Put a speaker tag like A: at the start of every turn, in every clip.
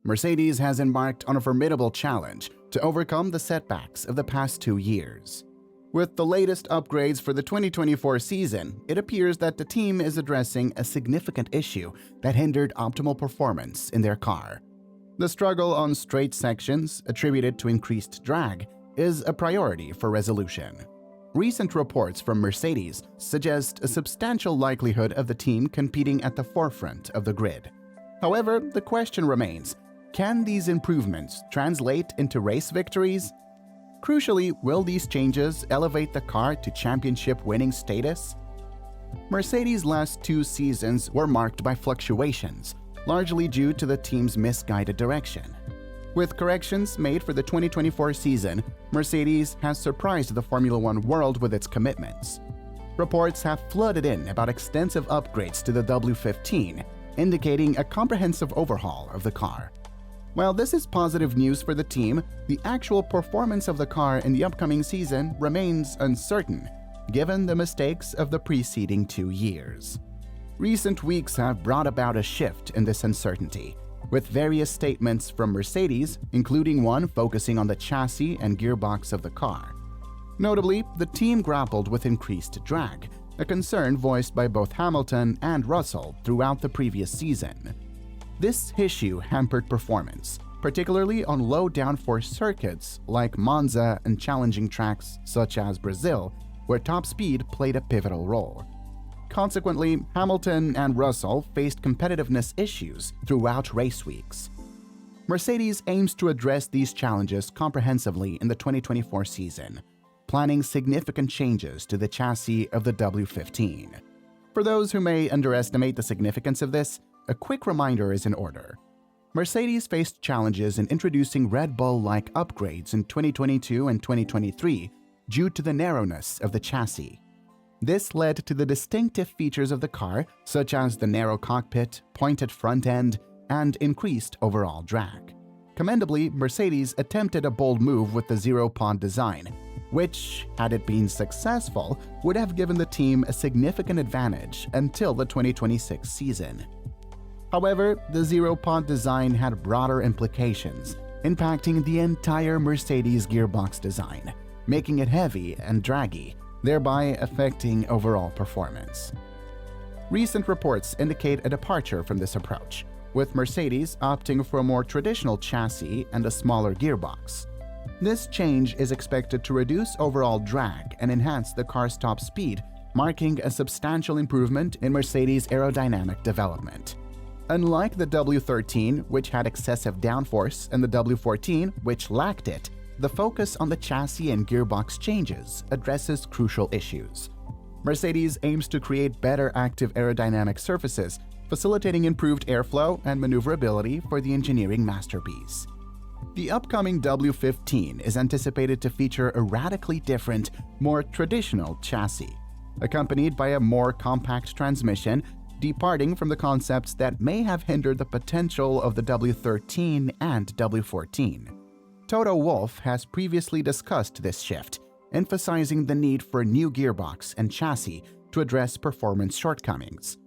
A: Mercedes has embarked on a formidable challenge to overcome the setbacks of the past 2 years. With the latest upgrades for the 2024 season, it appears that the team is addressing a significant issue that hindered optimal performance in their car. The struggle on straight sections, attributed to increased drag, is a priority for resolution. Recent reports from Mercedes suggest a substantial likelihood of the team competing at the forefront of the grid. However, the question remains, can these improvements translate into race victories? Crucially, will these changes elevate the car to championship-winning status? Mercedes' last 2 seasons were marked by fluctuations, largely due to the team's misguided direction. With corrections made for the 2024 season, Mercedes has surprised the Formula One world with its commitments. Reports have flooded in about extensive upgrades to the W15, indicating a comprehensive overhaul of the car. While this is positive news for the team, the actual performance of the car in the upcoming season remains uncertain, given the mistakes of the preceding 2 years. Recent weeks have brought about a shift in this uncertainty, with various statements from Mercedes, including one focusing on the chassis and gearbox of the car. Notably, the team grappled with increased drag, a concern voiced by both Hamilton and Russell throughout the previous season. This issue hampered performance, particularly on low downforce circuits like Monza and challenging tracks such as Brazil, where top speed played a pivotal role. Consequently, Hamilton and Russell faced competitiveness issues throughout race weeks. Mercedes aims to address these challenges comprehensively in the 2024 season, planning significant changes to the chassis of the W15. For those who may underestimate the significance of this, a quick reminder is in order. Mercedes faced challenges in introducing Red Bull-like upgrades in 2022 and 2023 due to the narrowness of the chassis. This led to the distinctive features of the car, such as the narrow cockpit, pointed front end, and increased overall drag. Commendably, Mercedes attempted a bold move with the zero-pod design, which, had it been successful, would have given the team a significant advantage until the 2026 season. However, the zero-pod design had broader implications, impacting the entire Mercedes gearbox design, making it heavy and draggy, thereby affecting overall performance. Recent reports indicate a departure from this approach, with Mercedes opting for a more traditional chassis and a smaller gearbox. This change is expected to reduce overall drag and enhance the car's top speed, marking a substantial improvement in Mercedes' aerodynamic development. Unlike the W13, which had excessive downforce, and the W14, which lacked it, the focus on the chassis and gearbox changes addresses crucial issues. Mercedes aims to create better active aerodynamic surfaces, facilitating improved airflow and maneuverability for the engineering masterpiece. The upcoming W15 is anticipated to feature a radically different, more traditional chassis, accompanied by a more compact transmission, departing from the concepts that may have hindered the potential of the W13 and W14. Toto Wolff has previously discussed this shift, emphasizing the need for a new gearbox and chassis to address performance shortcomings.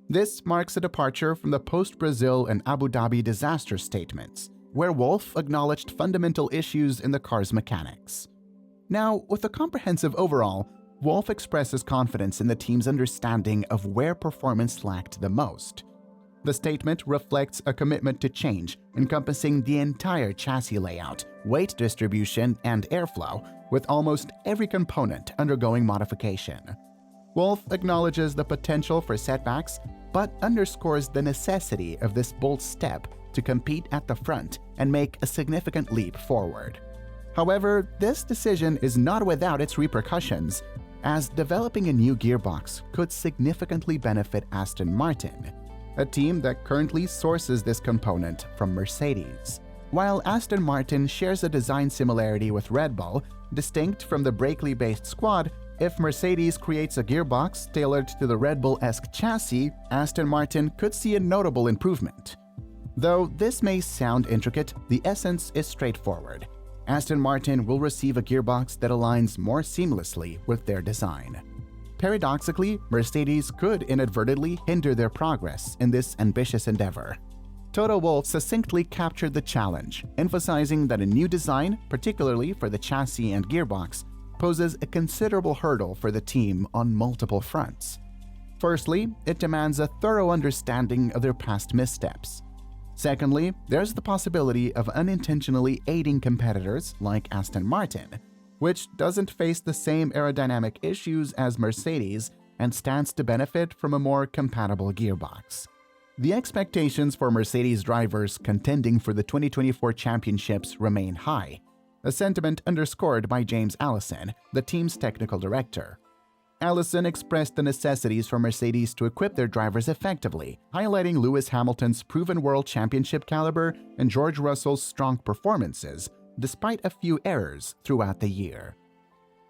A: This marks a departure from the post-Brazil and Abu Dhabi disaster statements, where Wolff acknowledged fundamental issues in the car's mechanics. Now, with a comprehensive overhaul, Wolff expresses confidence in the team's understanding of where performance lacked the most. The statement reflects a commitment to change, encompassing the entire chassis layout, weight distribution, and airflow, with almost every component undergoing modification. Wolff acknowledges the potential for setbacks, but underscores the necessity of this bold step to compete at the front and make a significant leap forward. However, this decision is not without its repercussions, as developing a new gearbox could significantly benefit Aston Martin, a team that currently sources this component from Mercedes. While Aston Martin shares a design similarity with Red Bull, distinct from the Brackley-based squad, if Mercedes creates a gearbox tailored to the Red Bull-esque chassis, Aston Martin could see a notable improvement. Though this may sound intricate, the essence is straightforward. Aston Martin will receive a gearbox that aligns more seamlessly with their design. Paradoxically, Mercedes could inadvertently hinder their progress in this ambitious endeavor. Toto Wolff succinctly captured the challenge, emphasizing that a new design, particularly for the chassis and gearbox, poses a considerable hurdle for the team on multiple fronts. Firstly, it demands a thorough understanding of their past missteps. Secondly, there's the possibility of unintentionally aiding competitors like Aston Martin, which doesn't face the same aerodynamic issues as Mercedes and stands to benefit from a more compatible gearbox. The expectations for Mercedes drivers contending for the 2024 championships remain high, a sentiment underscored by James Allison, the team's technical director. Allison expressed the necessities for Mercedes to equip their drivers effectively, highlighting Lewis Hamilton's proven world championship caliber and George Russell's strong performances, despite a few errors throughout the year.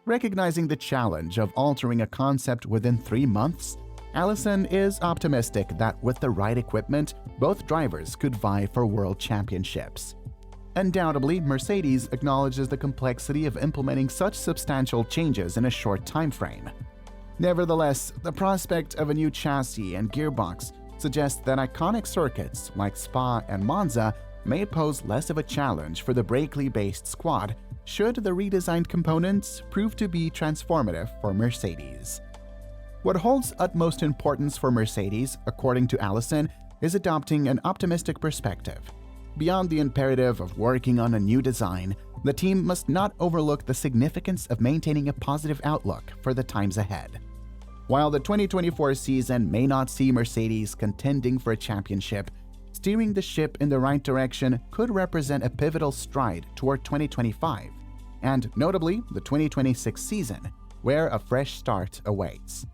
A: Recognizing the challenge of altering a concept within 3 months, Allison is optimistic that with the right equipment, both drivers could vie for world championships. Undoubtedly, Mercedes acknowledges the complexity of implementing such substantial changes in a short time frame. Nevertheless, the prospect of a new chassis and gearbox suggests that iconic circuits like Spa and Monza may pose less of a challenge for the Brackley-based squad should the redesigned components prove to be transformative for Mercedes. What holds utmost importance for Mercedes, according to Allison, is adopting an optimistic perspective. Beyond the imperative of working on a new design, the team must not overlook the significance of maintaining a positive outlook for the times ahead. While the 2024 season may not see Mercedes contending for a championship, steering the ship in the right direction could represent a pivotal stride toward 2025, and notably the 2026 season, where a fresh start awaits.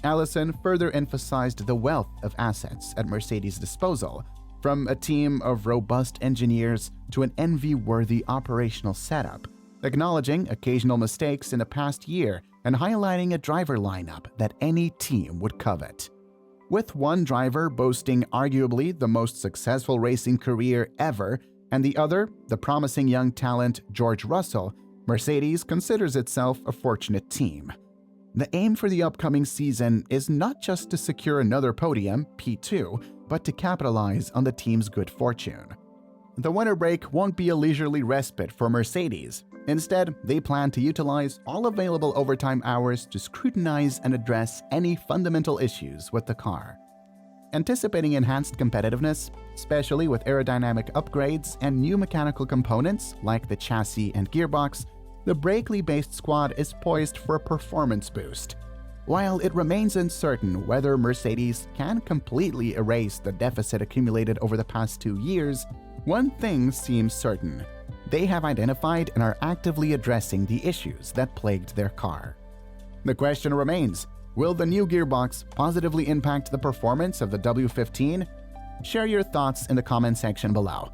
A: Allison further emphasized the wealth of assets at Mercedes' disposal, from a team of robust engineers to an envy-worthy operational setup, acknowledging occasional mistakes in the past year and highlighting a driver lineup that any team would covet. With one driver boasting arguably the most successful racing career ever, and the other, the promising young talent George Russell, Mercedes considers itself a fortunate team. The aim for the upcoming season is not just to secure another podium, P2, but to capitalize on the team's good fortune. The winter break won't be a leisurely respite for Mercedes. Instead, they plan to utilize all available overtime hours to scrutinize and address any fundamental issues with the car. Anticipating enhanced competitiveness, especially with aerodynamic upgrades and new mechanical components like the chassis and gearbox, the Brackley-based squad is poised for a performance boost. While it remains uncertain whether Mercedes can completely erase the deficit accumulated over the past 2 years, one thing seems certain: they have identified and are actively addressing the issues that plagued their car. The question remains, will the new gearbox positively impact the performance of the W15? Share your thoughts in the comment section below.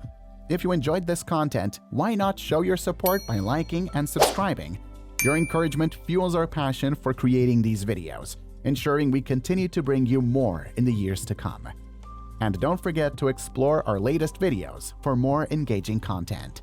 A: If you enjoyed this content, why not show your support by liking and subscribing? Your encouragement fuels our passion for creating these videos, ensuring we continue to bring you more in the years to come. And don't forget to explore our latest videos for more engaging content.